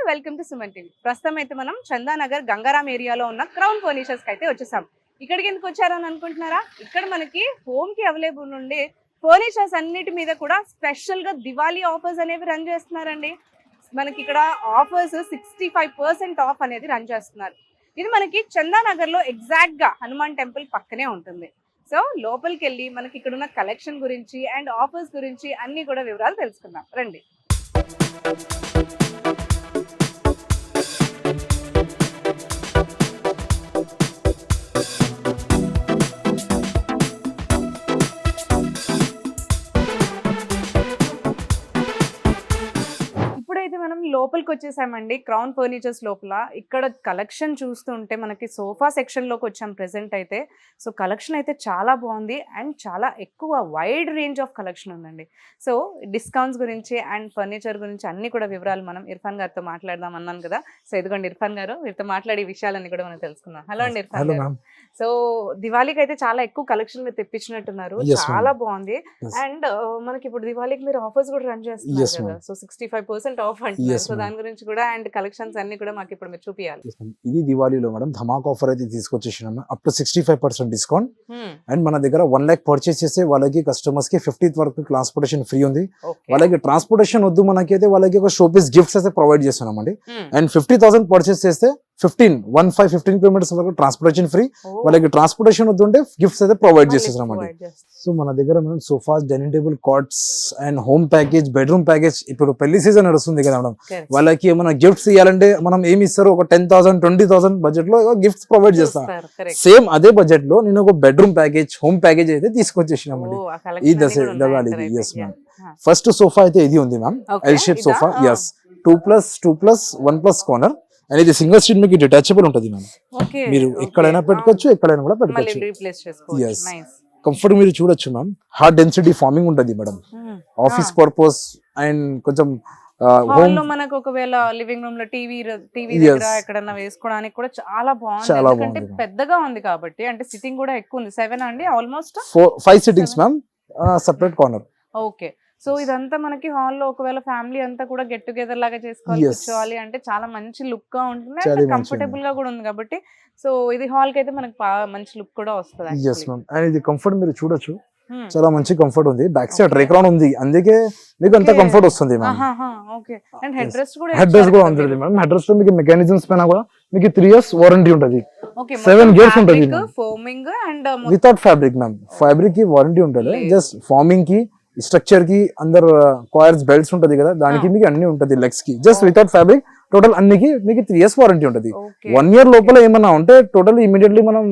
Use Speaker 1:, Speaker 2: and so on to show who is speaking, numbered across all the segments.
Speaker 1: Welcome to Suman TV. ప్రస్తుతం అయితే మనం చందానగర్ గంగారాం ఏరియాలో ఉన్న క్రౌన్ ఫర్నిచర్స్ కి అయితే వచ్చేసాం. ఇక్కడికి ఎందుకు వచ్చారని అనుకుంటున్నారా? ఇక్కడ మనకి హోమ్ కి అవైలబుల్ ఉండే ఫర్నిచర్స్ అన్నిటి మీద కూడా స్పెషల్ గా దివాళీ ఆఫర్స్ అనేవి రన్ చేస్తున్నారండి. మనకి ఇక్కడ ఆఫర్స్ 65% ఆఫ్ అనేది రన్ చేస్తున్నారు. ఇది మనకి చందానగర్ లో ఎగ్జాక్ట్ గా హనుమాన్ టెంపుల్ పక్కనే ఉంటుంది. సో లోపలికి వెళ్ళి మనకి ఇక్కడ ఉన్న కలెక్షన్ గురించి అండ్ ఆఫర్స్ గురించి అన్ని కూడా వివరాలు తెలుసుకుందాం రండి. మనం లోపలికి వచ్చేసామండి క్రౌన్ ఫర్నిచర్స్ లోపల. ఇక్కడ కలెక్షన్ చూస్తుంటే మనకి సోఫా సెక్షన్ లోకి వచ్చాం ప్రెసెంట్ అయితే. సో కలెక్షన్ అయితే చాలా బాగుంది అండ్ చాలా ఎక్కువ వైడ్ రేంజ్ ఆఫ్ కలెక్షన్ ఉందండి. సో డిస్కౌంట్స్ గురించి అండ్ ఫర్నిచర్ గురించి అన్ని కూడా వివరాలు మనం ఇర్ఫాన్ గారితో మాట్లాడదాం అన్నాను కదా. సో ఇదిగోండి ఇర్ఫాన్ గారు, వీరితో మాట్లాడే విషయాలన్నీ కూడా మనం తెలుసుకుందాం. హలో అండి ఇర్ఫాన్ గారు. సో దివాళీకి అయితే చాలా ఎక్కువ కలెక్షన్ మీరు తెప్పించినట్టున్నారు, చాలా బాగుంది. అండ్ మనకి ఇప్పుడు దివాళీకి మీరు ఆఫర్స్ కూడా రన్ చేస్తున్నారు కదా. సో 65% ఆఫ్ అంటున్నారు. సో దాని గురించి కూడా అండ్ కలెక్షన్స్ అన్ని కూడా మాకు ఇప్పుడు మీరు చూపియాలి.
Speaker 2: ఇది దివాళీలో మేడం ధమాక్ ఆఫర్ అయితే తీసుకొచ్చేసినాము. Up to 65% discount. అండ్ మన దగ్గర 1 lakh పర్చేస్ చేస్తే వాళ్ళకి కస్టమర్స్ కి 50th వరకు ట్రాన్స్పోర్టేషన్ ఫ్రీ ఉంది. వాళ్ళకి ట్రాన్స్పోర్టేషన్ వద్దు మనకి అయితే వాళ్ళకి ఒక షోపీస్ గిఫ్ట్స్ అయితే ప్రొవైడ్ చేస్తున్నామండి. అండ్ 50,000 పర్చేస్ చేస్తే 15 కిలోమీటర్స్ వరకు ట్రాన్స్పోర్టేషన్ ఫ్రీ. వాళ్ళకి ట్రాన్స్పోర్టేషన్ వద్దుంటే గిఫ్ట్స్ అయితే ప్రొవైడ్ చేస్తున్నామండి. సో మన దగ్గర మనం sofas, dining table, cots and home package, bedroom package, ఇప్పుడు పెళ్లి సీజన్ నడుస్తుంది కదా మేడం, వాళ్ళకి ఏమైనా గిఫ్ట్స్ ఇవ్వాలంటే మనం ఏమి ఇస్తారు, ఒక 10,000 20,000 బడ్జెట్ లో గిఫ్ట్స్ ప్రొవైడ్ చేస్తాం. సేమ్ అదే బడ్జెట్ లో నేను ఒక బెడ్రూమ్ ప్యాకేజ్, హోమ్ ప్యాకేజ్ అయితే తీసుకొచ్చేసినామండి ఈ దశ. Yes ma'am. ఫస్ట్ సోఫా అయితే ఇది ఉంది ma'am, L shape sofa. Yes, 2+1+ corner. And ఇది సింగిల్ సీట్ మీకు డిటాచబుల్ ఉంటుంది మ్యామ్. మీరు ఎక్కడైనా పెట్టుకోవచ్చు, ఎక్కడైనా కూడా పెట్టుకోవచ్చు. ఎస్, కంఫర్ట్ మీరు చూడొచ్చు మ్యామ్. హార్డ్ డెన్సిటీ ఫార్మింగ్ ఉంటుంది మేడం, ఆఫీస్ పర్పస్ అండ్ కొంచెం
Speaker 1: హోమ్ లో మనకు ఒకవేళ లివింగ్ రూమ్ లో టీవీ దగ్గర ఎక్కడన్నా వేసుకోవడానికి కూడా చాలా బాగుంది. ఎందుకంటే పెద్దగా ఉంది కాబట్టి, అంటే సిట్టింగ్ కూడా ఎక్కువ ఉంది. 7 అండి, almost
Speaker 2: 5 sittings ma'am, separate corner.
Speaker 1: Okay. So ఇదంతా మనకి హాల్ లో ఒకవేళ ఫ్యామిలీ అంతా కూడా గెట్ టుగెదర్ లాగా చేసుకోవాలి అంటే చాలా మంచి లుక్ గా ఉంటుంది, కంఫర్టబుల్ గా కూడా ఉంది కాబట్టి. సో ఇది హాల్ కి అయితే మనకి మంచి లుక్ కూడా వస్తుంది.
Speaker 2: yes ma'am. అండ్ ఇది కంఫర్ట్ మీరు చూడొచ్చు, చాలా మంచి కంఫర్ట్ ఉంది. బ్యాక్ సైడ్ రేక్రౌండ్ ఉంది, అందుకే మీకు అంత కంఫర్ట్ వస్తుంది ma'am.
Speaker 1: Okay. And head rest కూడా
Speaker 2: ఉంటుంది మ్యామ్. హెడ్ రెస్ట్ లో మీకు మెకానిజమ్స్ పైన కూడా మీకు 3 years వారంటీ ఉంటుంది. 7 gears ఉంటుంది
Speaker 1: foaming and
Speaker 2: without fabric ma'am. Fabric కి వారంటీ ఉంటుంది, జస్ట్ ఫార్మింగ్ కి, స్ట్రక్చర్ కి, అందరు కాయర్స్ బెల్ట్స్ ఉంటది కదా, దానికి మీకు అన్ని ఉంటది. లెగ్స్ కి జస్ట్ వితౌట్ ఫ్యాబ్రిక్, టోటల్ అన్నికి మీకు 3 years వారంటీ ఉంటది. 1 year లోపల ఏమన్నా ఉంటే టోటల్ ఇమీడియట్లీ మనం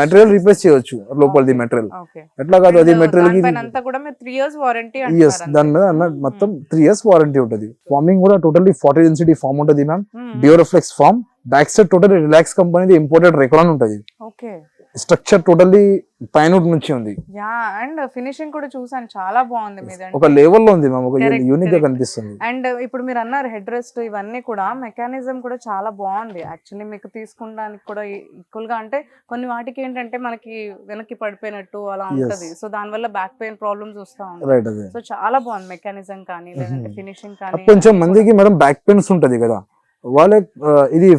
Speaker 2: మెటీరియల్ రీప్లేస్ చేయొచ్చు. లోపలది మెటీరియల్ ఎట్లా కాదు, అది మెటీరియల్ కి దాని మీద మొత్తం 3 years వారంటీ ఉంటది. ఫార్మింగ్ కూడా టోటల్లీ 40 density ఫార్మ్ ఉంటది ma'am, Duroflex foam. Back side total relax company imported Recron ఉంటది. స్ట్రక్చర్ టోటల్లీ పైన నుంచి ఉంది.
Speaker 1: అండ్ ఫినిషింగ్ కూడా చూసాను, చాలా బాగుంది. మీద
Speaker 2: ఒక లెవెల్ లో ఉంది మ్యామ్, ఒక యూనిక్ గా కనిపిస్తుంది.
Speaker 1: అండ్ ఇప్పుడు మీరు అన్నారు హెడ్ రెస్ట్, ఇవన్నీ కూడా మెకానిజం కూడా చాలా బాగుంది. యాక్చువల్లీ మీకు తీసుకోవడానికి కూడా ఈక్వల్ గా, అంటే కొన్ని వాటికి ఏంటంటే మనకి వెనక్కి పడిపోయినట్టు అలా ఉంటది. సో దాని వల్ల బ్యాక్ పెయిన్ ప్రాబ్లమ్స్ వస్తా ఉంటాయి. సో చాలా బాగుంది మెకానిజం కానీ, లేదంటే ఫినిషింగ్ కానీ.
Speaker 2: కొంచెం మందికి మేడం బ్యాక్ పెయిన్స్ ఉంటది కదా, వాళ్ళ ఇది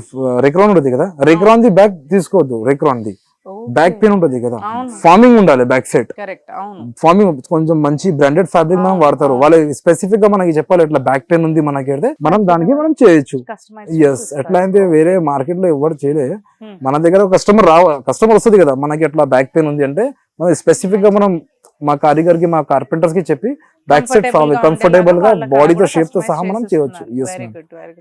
Speaker 2: రేక్రాన్ ఉంటుంది కదా, రేక్రాన్ ది బ్యాక్ తీసుకోవద్దు. రేక్రాన్ ది బ్యాక్ పెయిన్ ఉంటుంది కదా,
Speaker 1: అవును.
Speaker 2: ఫార్మింగ్ ఉండాలి బ్యాక్ సైడ్.
Speaker 1: కరెక్ట్, అవును.
Speaker 2: ఫార్మింగ్ కొంచెం మంచి బ్రాండెడ్ ఫ్యాబ్రిక్ మనం
Speaker 1: అవును,
Speaker 2: వాడతారు.
Speaker 1: అవును.
Speaker 2: వాళ్ళు స్పెసిఫిక్ గా మనకి చెప్పాలి ఇట్లా బ్యాక్ పెయిన్ ఉంది మనకి అయితే మనం దానికి మనం చేయొచ్చు. ఎస్, ఎట్లా అయితే వేరే మార్కెట్ లో ఎవరు చేయలే, మన దగ్గర కస్టమర్ వస్తుంది కదా మనకి ఎట్లా బ్యాక్ పెయిన్ ఉంది అంటే మనం స్పెసిఫిక్ గా మనం మా కారిగర్ కి మా కార్పెంటర్స్ కి చెప్పి బ్యాక్ సైడ్ కంఫర్టబుల్ గా బాడీతో షేప్ తో సహా మనం చేయొచ్చు.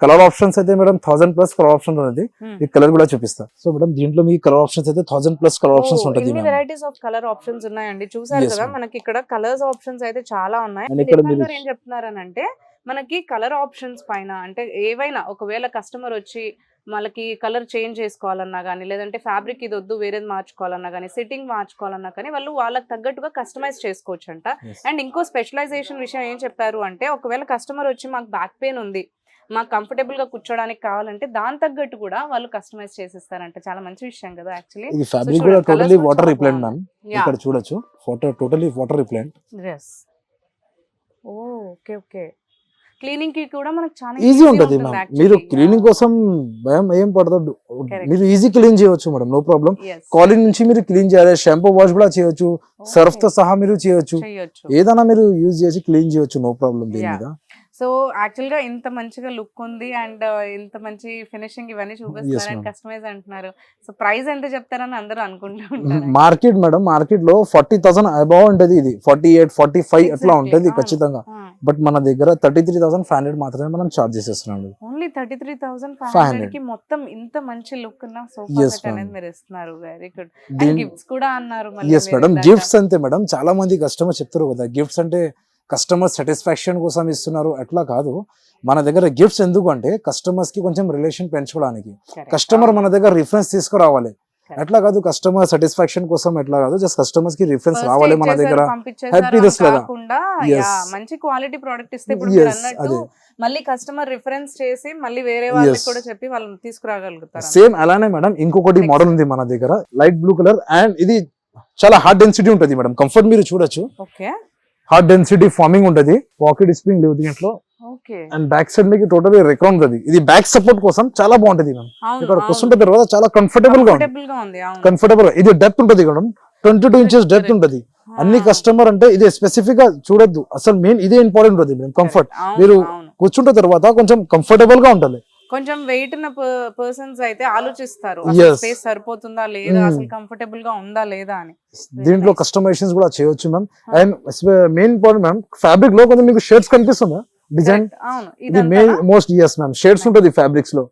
Speaker 2: కలర్ ఆప్షన్స్ అయితే మేడం 1000+ కలర్ ఆప్షన్ ఉంది. ఈ కలర్ కూడా చూపిస్తా. సో మేడం దీంట్లో మీకు కలర్ ఆప్షన్స్ అయితే 1000+ కలర్ ఆప్షన్స్ ఉంటుంది.
Speaker 1: వెరైటీస్ ఆఫ్ కలర్ ఆప్షన్స్ ఉన్నాయండి, చూసారు కదా. మనకి ఇక్కడ కలర్స్ ఆప్షన్స్ అయితే చాలా ఉన్నాయి.
Speaker 2: And ఇక్కడ మీరు
Speaker 1: ఏం చెప్తున్నారనంటే మనకి కలర్ ఆప్షన్స్ పైన అంటే ఏవైనా ఒకవేళ కస్టమర్ వచ్చి వాళ్ళకి కలర్ చేంజ్ చేసుకోవాలన్నా కానీ, లేదంటే ఫ్యాబ్రిక్ ఇది వద్దు వేరేది మార్చుకోవాలన్నా కానీ, సిట్టింగ్ మార్చుకోవాలన్నా కానీ వాళ్ళు వాళ్ళకి తగ్గట్టుగా కస్టమైజ్ చేసుకోవచ్చు అంట. అండ్ ఇంకో స్పెషలైజేషన్ విషయం ఏం చెప్పారు అంటే ఒకవేళ కస్టమర్ వచ్చి మాకు బ్యాక్ పెయిన్ ఉంది, మాకు కంఫర్టబుల్ గా కూర్చోడానికి కావాలంటే దాని తగ్గట్టు కూడా వాళ్ళు కస్టమైజ్ చేసిస్తారంట. చాలా మంచి విషయం కదా యాక్చువల్లీ.
Speaker 2: ఇది ఫ్యాబ్రిక్ కూడా టోటల్లీ వాటర్ రిప్లెంట్ మ్యామ్. ఇక్కడ చూడొచ్చు totally water repellent.
Speaker 1: yes. Okay okay. Cleaning కి కూడా మనకు చాలా
Speaker 2: ఈజీ ఉంటుంది మ్యామ్. మీరు క్లీనింగ్ కోసం భయం ఏం పడదు, మీరు ఈజీ క్లీన్ చేయవచ్చు మేడం, నో ప్రాబ్లం. కాలిన్ నుంచి మీరు క్లీన్ చేయాలి, షాంపూ వాష్ కూడా చేయొచ్చు, సర్ఫ్ తో సహా మీరు చేయొచ్చు, ఏదైనా మీరు యూజ్ చేసి క్లీన్ చేయొచ్చు, నో ప్రాబ్లం దీని మీద.
Speaker 1: సో యాక్చువల్ గా ఇంత మంచిగా లుక్ ఉంది అండ్ ఇంత మంచి ఫినిషింగ్ ఇవన్నీ చూపిస్తున్నారు అండ్ కస్టమైజ్ అంటున్నారు. సో ప్రైస్ ఎంత చెప్తారని అందరూ అనుకుంటూ ఉంటారు.
Speaker 2: మార్కెట్ మేడం, మార్కెట్ లో 40,000 అబౌవ్ ఉంటది, ఇది 48, 45 అట్లా ఉంటది ఖచ్చితంగా. బట్ మన దగ్గర 33,500 మాత్రమే మనం చార్జ్ చేసేస్తున్నాం.
Speaker 1: ఓన్లీ 33,500 కి మొత్తం ఇంత మంచి లుక్ ఉన్న సోఫా సెట్ అనేది మీరు ఇస్తున్నారు. Very good. అండ్ గిఫ్ట్స్ కూడా అన్నారు.
Speaker 2: yes మేడం, గిఫ్ట్స్ అంతే మేడం. చాలా మంది కస్టమర్ చెప్తారు కదా గిఫ్ట్స్ అంటే కస్టమర్ సాటిస్ఫాక్షన్ కోసం ఇస్తున్నారు, అట్లా కాదు. మన దగ్గర గిఫ్ట్స్ ఎందుకు అంటే కస్టమర్స్ కి కొంచెం రిలేషన్ పెంచుకోవడానికి, కస్టమర్ మన దగ్గర రిఫరెన్స్ తీసుకురావాలి. ఎట్లా కాదు కస్టమర్ సాటిస్ఫాక్షన్ కోసం, ఎట్లా కాదు జస్ట్ కస్టమర్స్ కి రిఫరెన్స్ రావాలి మన దగ్గర. హ్యాపీనెస్ లేదా
Speaker 1: మంచి క్వాలిటీ ప్రొడక్ట్ ఇస్తే ఇప్పుడు మీరు అన్నట్టు మళ్ళీ కస్టమర్ రిఫరెన్స్ చేసి మళ్ళీ వేరే వాళ్ళకి కూడా చెప్పి వాళ్ళని తీసుకురాగలుగుతారు.
Speaker 2: సేమ్ అలానే మేడం ఇంకొకటి మోడల్ ఉంది మన దగ్గర, లైట్ బ్లూ కలర్. అండ్ ఇది చాలా హార్డ్ డెన్సిటీ ఉంటుంది మేడం, కంఫర్ట్ మీరు చూడొచ్చు.
Speaker 1: ఓకే,
Speaker 2: హార్డ్ డెన్సిటీ ఫార్మింగ్ ఉంటుంది, పాకెట్ స్ప్రింగ్ లేదు దీంట్లో. అండ్ బ్యాక్ సైడ్ మీకు టోటల్ రెక్రాన్ ఉంటుంది. ఇది బ్యాక్ సపోర్ట్ కోసం చాలా బాగుంటది మ్యామ్. ఇక్కడ కూర్చుంటే తర్వాత చాలా కంఫర్టబుల్ గా ఉంది, కంఫర్టబుల్. ఇది డెప్త్ ఉంటుంది మేడం, 22 ఇంచెస్ డెప్త్ ఉంటుంది. అన్ని కస్టమర్ అంటే ఇది స్పెసిఫిక్ గా చూడొద్దు, అసలు మెయిన్ ఇదే ఇంపార్టెంట్ ఉంటుంది మేడం, కంఫర్ట్. మీరు కూర్చుంటే తర్వాత కొంచెం కంఫర్టబుల్ గా ఉంటుంది.
Speaker 1: కొంచెం వెయిట్ ఉన్న పర్సన్స్ అయితే ఆలోచిస్తారు స్పేస్ సరిపోతుందా లేదా, అసలు కంఫర్టబుల్ గా ఉందా లేదా అని.
Speaker 2: దీంట్లో కస్టమైజేషన్స్ కూడా చేయొచ్చు ma'am. And main point ma'am, fabric లో కొంచెం మీకు షేడ్స్ కనిపిస్తుందా డిజైన్, ఇది main most. yes ma'am, shades ఉంటుంది ఫ్యాబ్రిక్స్ లో,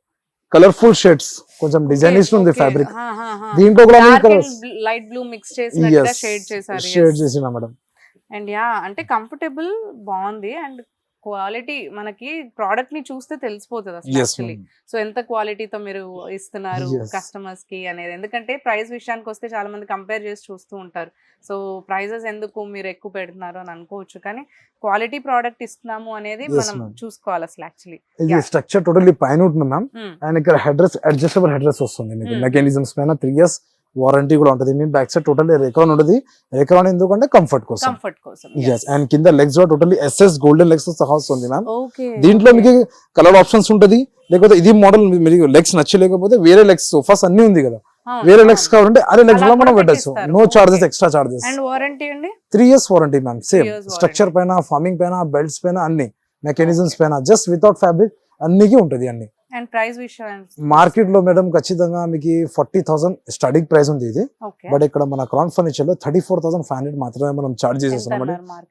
Speaker 2: కలర్ఫుల్ షేడ్స్, కొంచెం డిజైనిస్ట్ ఉంది ఫ్యాబ్రిక్. దీంట్లో కూడా
Speaker 1: లైట్ బ్లూ మిక్స్ చేసినట్టుగా షేడ్ చేశారు,
Speaker 2: షేడ్ చేసినా మేడం.
Speaker 1: అండ్ యా అంటే కంఫర్టబుల్ బాగుంది. అండ్ క్వాలిటీ మనకి ప్రోడక్ట్ ని చూస్తే తెలిసిపోతుంది అసలు యాక్చువల్లీ. సో ఎంత క్వాలిటీతో మీరు ఇస్తున్నారు కస్టమర్స్ కి అనేది. ఎందుకంటే ప్రైస్ విషయానికి వస్తే చాలా మంది కంపేర్ చేసి చూస్తూ ఉంటారు. సో ప్రైజెస్ ఎందుకు మీరు ఎక్కువ పెడుతున్నారు అని అనుకోవచ్చు, కానీ క్వాలిటీ ప్రోడక్ట్ ఇస్తున్నాము అనేది మనం చూసుకోవాలి అసలు యాక్చువల్లీ.
Speaker 2: ఇది స్ట్రక్చర్ టోటల్లీ పైన ఉంటుంది మ్యామ్. అండ్ ఇక్కడ head rest, adjustable head rest వస్తుంది మీకు. మెకానిజమ్స్ పైన 3 years వారంటీ కూడా ఉంటుంది. మీ బ్యాక్ సైడ్ టోటల్లీ రెక్రాన్ ఉంటుంది. రెక్రాన్ ఎందుకంటే కంఫర్ట్ కోసం. yes. అండ్ కింద లెగ్స్ కూడా టోటల్లీ SS గోల్డెన్ లెగ్స్ తో సహా వస్తుంది మ్యామ్. దీంట్లో మీకు కలర్ ఆప్షన్స్ ఉంటుంది. లేకపోతే ఇది మోడల్ మీకు లెగ్స్ నచ్చలేకపోతే వేరే లెగ్స్ సోఫాస్ అన్ని ఉంది కదా, వేరే లెగ్స్ కావాలంటే అదే లెగ్స్ లో మనం పెట్టచ్చు, no charges, extra charges.
Speaker 1: And warranty అండి
Speaker 2: 3 years warranty ma'am. Same structure పైన, ఫార్మింగ్ పైన, బెల్ట్స్ పైన, అన్ని మెకానిజమ్స్ పైన, జస్ట్ వితౌట్ ఫ్యాబ్రిక్ అన్నికి ఉంటుంది అన్ని.
Speaker 1: అండ్ ప్రైస్ విషయం
Speaker 2: మార్కెట్ లో మేడం ఖచ్చితంగా మీకు 40,000 స్టార్టింగ్ ప్రైస్ ఉంది ఇది. బట్ ఇక్కడ మన క్రౌన్ ఫర్నిచర్ లో 34,500 మాత్రమే మనం చార్జ్ చేసేస్తున్నాం.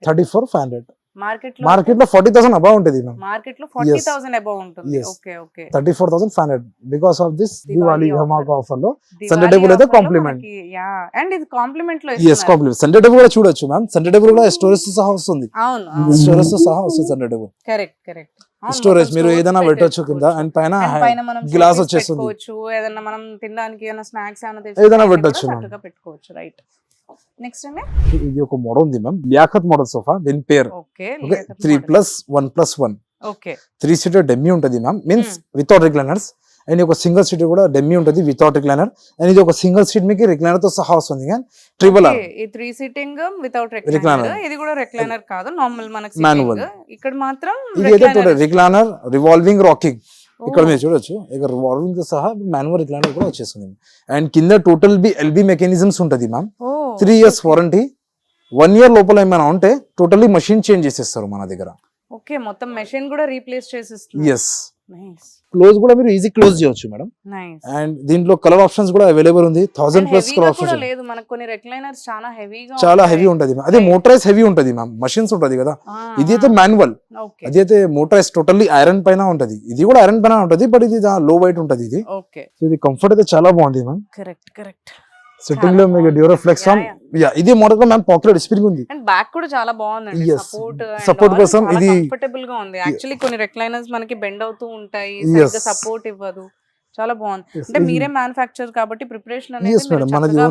Speaker 2: 34,500 మార్కెట్ లో 40,000 అబౌవ్ ఉంటుంది మ్యామ్.
Speaker 1: మార్కెట్ లో 40,000 అబౌవ్ ఉంటుంది. Okay okay,
Speaker 2: 34,500 because of this Diwali Dhamaka offer లో. సండే టేబుల్ అయితే కాంప్లిమెంట్.
Speaker 1: అండ్ ఇది కాంప్లిమెంట్ లో
Speaker 2: yes కాంప్లిమెంట్. సండే టేబుల్ కూడా చూడొచ్చు మ్యామ్. సండే టేబుల్ కూడా స్టోరేజ్ తో సహా వస్తుంది.
Speaker 1: అవును,
Speaker 2: స్టోరేజ్ తో సహా వస్తుంది Sunday table.
Speaker 1: Correct correct.
Speaker 2: Storage మీరు ఏదైనా పెట్టొచ్చు కింద. అండ్ పైన గ్లాస్ వచ్చేస్తుంది.
Speaker 1: ఏదైనా మనం తినడానికి ఏదైనా స్నాక్స్
Speaker 2: ఏదైనా పెట్టొచ్చు
Speaker 1: పెట్టుకోవచ్చు. రైట్. నెక్స్ట్ అండి
Speaker 2: ఇది ఒక మోడల్ ఉంది మ్యామ్, లియాఖత్ మోడల్ సోఫా. దీని పేరు 3+1+1.
Speaker 1: ఓకే,
Speaker 2: 3 seater డెమ్మీ ఉంటుంది ma'am, means without recliners. And ఒక సింగిల్ సీట్ కూడా డెమ్మీ ఉంటుంది వితౌట్ రిక్లైనర్. అండ్ ఇది ఒక సింగిల్ సీట్ మీకు రిక్లైనర్ తో సహా వస్తుంది. కానీ ట్రిపుల్ ఆర్
Speaker 1: ఈ 3 సీటింగ్ వితౌట్ రిక్లైనర్. ఇది కూడా రిక్లైనర్ కాదు, నార్మల్ మనకి మాన్యువల్. ఇక్కడ మాత్రం
Speaker 2: ఇది ఏదో రిక్లైనర్, రివాల్వింగ్ రాకింగ్. ఇక్కడ మీరు చూడొచ్చు ఇక్కడ వార్నింగ్ తో సహా మాన్యువల్ రిక్లైనర్ కూడా వచ్చేస్తుంది అండ్ కింద టోటల్ ఎల్బి మెకానిజమ్స్ ఉంటుంది మ్యామ్ 3 years వారంటీ 1 year లోపల ఏమైనా ఉంటే టోటల్లీ మషిన్ చేంజ్ చేసేస్తారు మన దగ్గర.
Speaker 1: ఓకే, మొత్తం మెషిన్ కూడా రీప్లేస్ చేసేస్తుంది.
Speaker 2: ఎస్, క్లోజ్ కూడా మీరు ఈజీ క్లోజ్ చేయొచ్చు మేడం. అండ్ దీంట్లో కలర్ ఆప్షన్స్ కూడా అవైలబుల్ ఉంది. 1000+ కలర్ ఆప్షన్స్
Speaker 1: లేదు మనకు. కొన్ని రెక్లైనర్స్
Speaker 2: చాలా హెవీ ఉంటది. అదే మోటరైజ్ హెవీ ఉంటది మ్యామ్, మషిన్స్ ఉంటది కదా. ఇది అయితే మాన్యువల్, అది అయితే మోటరైజ్ టోటల్లీ ఐరన్ పైన ఉంటది. ఇది కూడా ఐరన్ పైన ఉంటది, బట్ ఇది లో వైట్ ఉంటది. ఇది ఇది కంఫర్ట్ అయితే చాలా బాగుంది మ్యామ్.
Speaker 1: కరెక్ట్.
Speaker 2: సిట్టింగ్ లో మీకు డ్యూరోఫ్లెక్స్ ఇది మోడల్ లో మ్యామ్ పాకెట్ స్ప్రింగ్ ఉంది.
Speaker 1: అండ్ బ్యాక్ కూడా చాలా బాగుంది.
Speaker 2: సపోర్ట్ కోసం ఇది
Speaker 1: కంఫర్టబుల్ గా ఉంది. యాక్చువల్లీ కొన్ని రెక్లైనర్స్ మనకి బెండ్ అవుతూ ఉంటాయి, సపోర్ట్ ఇవ్వదు. చాలా బాగుంది. అంటే మీరే మ్యానుఫ్యాక్చర్ కాబట్టి ప్రిపరేషన్ అనేది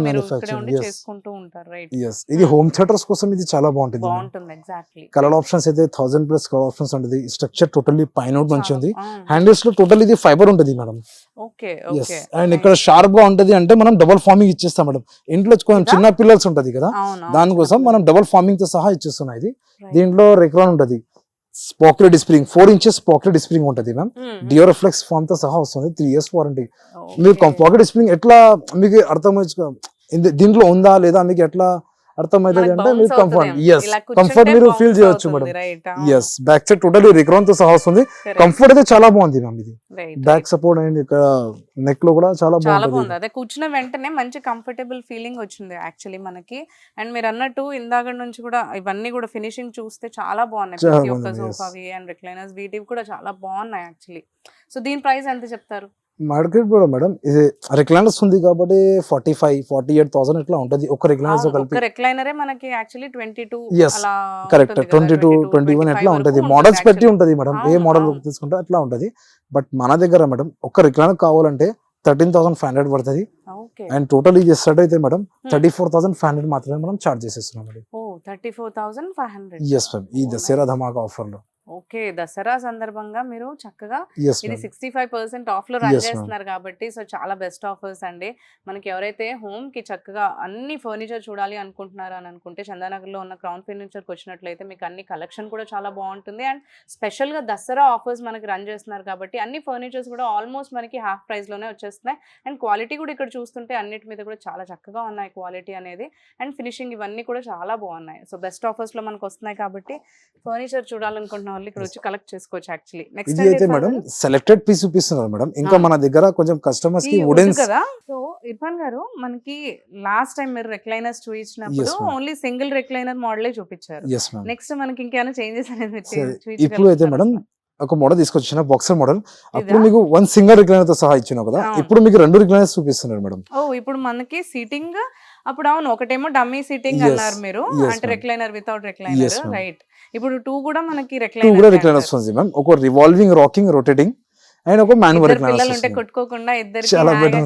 Speaker 1: మీరు ఇక్కడే ఉండి చేసుకుంటూ ఉంటారు, రైట్?
Speaker 2: ఇది హోమ్ థియేటర్స్ కోసం ఇది చాలా బాగుంటుంది.
Speaker 1: ఎగ్జాక్ట్లీ.
Speaker 2: కలర్ ఆప్షన్స్ అయితే 1000+ కలర్ ఆప్షన్స్ ఉంటుంది. స్ట్రక్చర్ టోటల్లీ పైన నుంచి ఉంది. హ్యాండిల్స్ లో టోటల్ ఇది ఫైబర్ ఉంటుంది మేడం.
Speaker 1: ఓకే.
Speaker 2: అండ్ ఇక్కడ షార్ప్ గా ఉంటది అంటే మనం డబుల్ ఫార్మింగ్ ఇచ్చేస్తాం మేడం. ఇంట్లో కొంచెం చిన్న పిల్లర్స్ ఉంటది కదా, దానికోసం మనం డబుల్ ఫార్మింగ్ తో సహా ఇచ్చేస్తున్నాం. ఇది దీంట్లో రెక్రాన్ ఉంటది, pocket spring 4 inches pocket spring ఉంటుంది మ్యామ్. డియోరెఫ్లెక్స్ ఫామ్ తో సహా వస్తుంది. 3 years వారంటీ. మీరు పాకెట్ స్ప్రింగ్ ఎట్లా మీకు అర్థమవుతుంది దీంట్లో ఉందా లేదా మీకు ఎట్లా అర్థమవుతుంది అంటే మీరు కంఫర్ట్ మీరు ఫీల్ చేయొచ్చు మేడం. బ్యాక్ సైడ్ టోటల్లీ రిక్రాన్ తో సహా వస్తుంది. కంఫర్ట్ అయితే చాలా బాగుంది మ్యామ్. ఇది బ్యాక్ సపోర్ట్ అండ్ ఇక్కడ నెక్ లో కూడా చాలా బాగుంది.
Speaker 1: అదే కూర్చున్న వెంటనే మంచి కంఫర్టబుల్ ఫీలింగ్ వచ్చింది యాక్చువల్లీ మనకి. అండ్ మీరు అన్నట్టు ఇందాక నుంచి కూడా ఇవన్నీ కూడా ఫినిషింగ్ చూస్తే చాలా బాగున్నాయి. ప్రతి ఒక్క సోఫావి అండ్ రిక్లైనర్స్ వీటివి కూడా చాలా బాగున్నాయి యాక్చువల్లీ. సో దీని ప్రైస్ ఎంత చెప్తారు?
Speaker 2: మార్కెట్ కూడా మేడం ఇది రిక్లైనర్స్ ఉంది కాబట్టి 45,000-48,000 ఇట్లా ఉంటది. ఒక రిక్లైనర్స్ కలిపి
Speaker 1: రిక్లైనరే మనకి యాక్చువల్లీ 22
Speaker 2: అలా కరెక్ట్ 22-21 ఎట్లా ఉంటది. మోడల్స్ పెట్టి ఉంటది మేడం, ఏ మోడల్ తీసుకుంటే అట్లా ఉంటది. బట్ మన దగ్గర మేడం ఒక రిక్లైనర్ కావాలంటే 13,500 పడుతుంది. అండ్ టోటల్ ఇది స్టార్ట్ అయితే మేడం 34,500 మాత్రమే మనం చార్జ్ చేసేస్తున్నాం మేడం.
Speaker 1: 34,500.
Speaker 2: ఎస్ మ్యామ్, ఈ దసరా ధమాకా ఆఫర్ లో.
Speaker 1: ఓకే, దసరా సందర్భంగా మీరు చక్కగా ఇది 65% ఆఫ్ లో రన్ చేస్తున్నారు కాబట్టి సో చాలా బెస్ట్ ఆఫర్స్ అండి. మనకి ఎవరైతే హోమ్ కి చక్కగా అన్ని ఫర్నిచర్ చూడాలి అనుకుంటున్నారా అని అనుకుంటే చందానగర్ లో ఉన్న క్రౌన్ ఫర్నిచర్ కి వచ్చినట్లయితే మీకు అన్ని కలెక్షన్ కూడా చాలా బాగుంటుంది. అండ్ స్పెషల్ గా దసరా ఆఫర్స్ మనకి రన్ చేస్తున్నారు కాబట్టి అన్ని ఫర్నిచర్స్ కూడా ఆల్మోస్ట్ మనకి హాఫ్ ప్రైస్ లోనే వచ్చేస్తున్నాయి. అండ్ క్వాలిటీ కూడా ఇక్కడ చూస్తుంటే అన్నిటి మీద కూడా చాలా చక్కగా ఉన్నాయి క్వాలిటీ అనేది. అండ్ ఫినిషింగ్ ఇవన్నీ కూడా చాలా బాగున్నాయి. సో బెస్ట్ ఆఫర్స్ లో మనకు వస్తున్నాయి కాబట్టి ఫర్నిచర్ చూడాలనుకుంటున్న ఇక్కడ వచ్చి కలెక్ట్ చేసుకోవచ్చు. యాక్చువల్లీ నెక్స్ట్
Speaker 2: అయితే మేడం సెలెక్టెడ్ పీస్ చూపిస్తున్నారు మేడం. ఇంకా మన దగ్గర కొంచెం కస్టమర్స్ కి వుడెన్
Speaker 1: కదా. సో ఇర్ఫాన్ గారు మనకి లాస్ట్ టైం మీరు రెక్లైనర్స్ చూపించినప్పుడు ఓన్లీ సింగిల్ రెక్లైనర్ మోడలే చూపించారు. నెక్స్ట్ మనకి ఇంకేమైనా చేంజెస్ అనేది
Speaker 2: ఇప్పుడు అయితే మేడం ఒక మోడల్ తీసుకొచ్చిన బాక్సర్ మోడల్. అప్పుడు మీకు 1 సింగిల్ రిక్లైనర్ తో సహా ఇచ్చినావు కదా, ఇప్పుడు మీకు 2 రిక్లైనర్స్ చూపిస్తున్నారు మేడం.
Speaker 1: ఇప్పుడు మనకి సీటింగ్ అప్పుడు అవును ఒకటేమో డమ్మీ సీటింగ్ అన్నారు మీరు, అంటే రిక్లైనర్ వితౌట్ రిక్లైనర్, రైట్? ఇప్పుడు 2 కూడా మనకి
Speaker 2: రిక్లైనర్స్ వస్తుంది మ్యామ్. ఒక రివాల్వింగ్ రాకింగ్ రొటేటింగ్ అండ్ ఒక మాన్యువల్ రిక్లైనర్.
Speaker 1: పిల్లలు ఉంటే కొట్టుకోకుండా ఇద్దరికి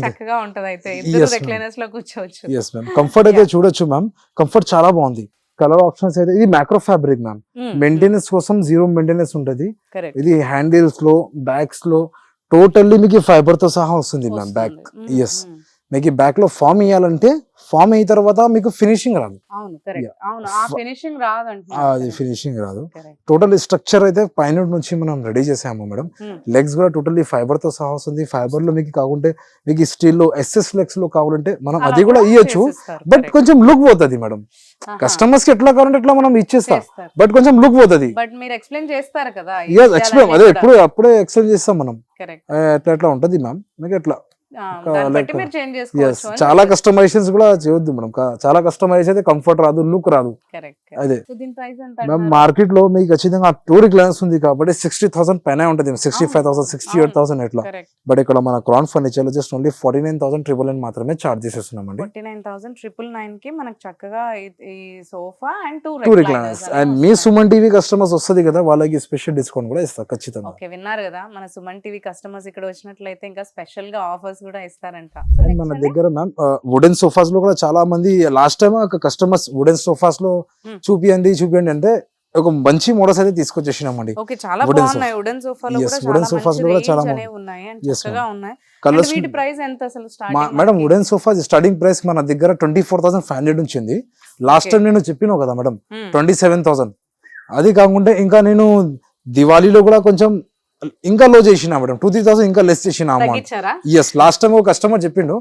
Speaker 1: చక్కగా ఉంటది. అయితే ఇద్దరు రిక్లైనర్స్ లో కూర్చోవచ్చు.
Speaker 2: yes మ్యామ్, కంఫర్ట్ అయితే చూడొచ్చు మ్యామ్. కంఫర్ట్ చాలా బాగుంది. కలర్ ఆప్షన్స్ అయితే ఇది మైక్రో ఫ్యాబ్రిక్ మ్యామ్. మెయింటెనెన్స్ కోసం 0 మెయింటెనెన్స్ ఉంటది. ఇది హ్యాండిల్స్ లో బ్యాగ్స్ లో టోటల్లీ మీకు ఫైబర్ తో సహా వస్తుంది మ్యామ్. బ్యాక్ ఎస్, మీకు బ్యాక్ లో ఫామ్ ఇవ్వాలంటే ఫామ్ అయిన తర్వాత మీకు ఫినిషింగ్ రాదు. అది ఫినిషింగ్ రాదు. టోటల్ స్ట్రక్చర్ అయితే పైన నుంచి మనం రెడీ చేసాము మేడం. లెగ్స్ కూడా టోటల్లీ ఫైబర్ తో సహా వస్తుంది. ఫైబర్ లో మీకు కాకుంటే మీకు స్టీల్ లో ఎస్ఎస్ లెగ్స్ లో కావాలంటే మనం అది కూడా ఇవ్వచ్చు. బట్ కొంచెం లుక్ పోతుంది మేడం. కస్టమర్స్ కి ఎట్లా కావాలంటే ఎట్లా మనం ఇచ్చేస్తాం, బట్ కొంచెం లుక్ పోతుంది. అదే అప్పుడే ఎక్స్ప్లెయిన్ చేస్తాం మనం ఎట్లా ఉంటది మ్యామ్. మీకు ఎట్లా చాలా కస్టమైజేషన్స్ కూడా చేయొద్దు మేడం. చాలా కస్టమైజ్ అయితే కంఫర్ట్ రాదు, లుక్ రాదు. అదే మార్కెట్ లో మీకు ఖచ్చితంగా 2 రిక్లైనర్స్ ఉంది కాబట్టి 60,000 పైన ఉంటుంది. 65,000 68,000 ఎట్లా. బట్ ఇక్కడ మన క్రౌన్ ఫర్నిచర్ లో జస్ట్ ఓన్లీ 49,999 మాత్రమే చార్జ్ చేసేస్తున్నాం అండి.
Speaker 1: 49,999 కి మనకు చక్కగా ఈ sofa and
Speaker 2: 2 recliners. And me Suman TV customers వస్తుంది కదా, వాళ్ళకి స్పెషల్ డిస్కౌంట్ కూడా ఇస్తారు ఖచ్చితంగా.
Speaker 1: ఓకే, విన్నారు కదా, మన సుమన్ టీవీ కస్టమర్స్ ఇక్కడ వచ్చినట్లయితే ఇంకా స్పెషల్ గా ఆఫర్స్ కూడా ఇస్తారంట.
Speaker 2: మన దగ్గర మ్యామ్ వుడెన్ సోఫాస్ లో కూడా చాలా మంది లాస్ట్ టైం ఒక కస్టమర్స్ వుడెన్ సోఫాస్ లో చూపియండి అంటే ఒక మంచి మోడల్స్ అయితే తీసుకొచ్చేసినామండి.
Speaker 1: ఓకే, చాలా బాగున్నాయి. వుడెన్ సోఫాలో కూడా చాలా ఉన్నాయి అండ్ చక్కగా ఉన్నాయి. కలర్స్ వీటి ప్రైస్ ఎంత అసలు starting?
Speaker 2: Madam wooden sofa starting price మన దగ్గర 24,500 నుంచి ఉంది. లాస్ట్ టైం నేను చెప్పినా కదా మేడం 27,000. అది కాకుండా ఇంకా నేను దివాళీలో కూడా కొంచెం ఇంకా లో చేసిన మేడం 2,000-3,000 ఇంకా లెస్ చేసిన అమౌంట్.
Speaker 1: తగ్గించారా?
Speaker 2: ఎస్, లాస్ట్ టైం ఒక కస్టమర్ చెప్పిండు